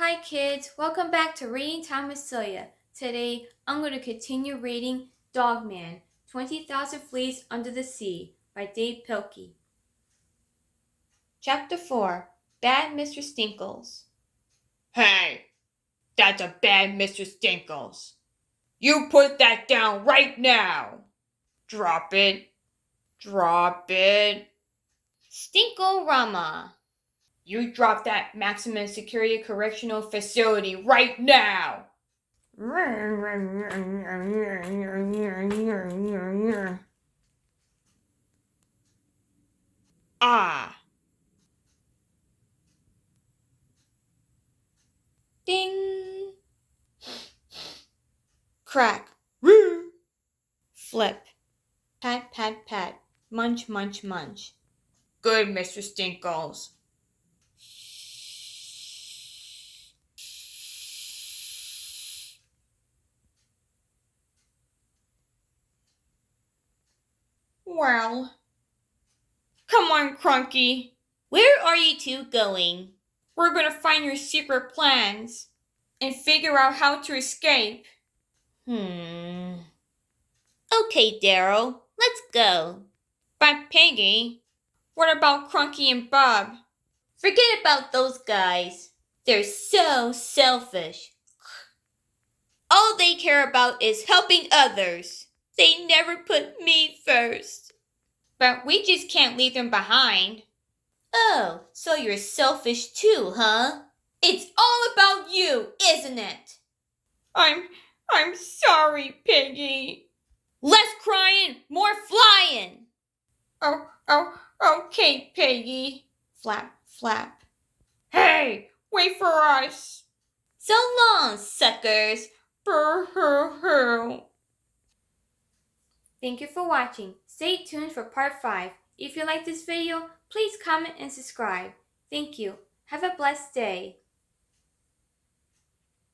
Hi kids, welcome back to Reading Time with Celia. Today I'm going to continue reading Dogman, 20,000 Fleas Under the Sea by Dave Pilkey. Chapter 4, Bad Mr. Stinkles. Hey, that's a bad Mr. Stinkles. You put that down right now. Drop it. Drop it. Stinkle-rama. You drop that maximum security correctional facility right now. Ah. Ding. Crack. Flip. Pat, pat, pat. Munch, munch, munch. Good, Mr. Stinkles. Well, come on, Crunky. Where are you two going? We're gonna find your secret plans and figure out how to escape. Okay, Daryl, let's go. But Peggy, what about Crunky and Bob? Forget about those guys. They're so selfish. All they care about is helping others. They never put me first. But we just can't leave them behind. Oh, so you're selfish too, huh? It's all about you, isn't it? I'm sorry, Peggy. Less crying, more flying. Okay, Peggy. Flap, flap. Hey, wait for us. So long, suckers. Boo-hoo-hoo. Thank you for watching. Stay tuned for part 5. If you like this video, please comment and subscribe. Thank you. Have a blessed day.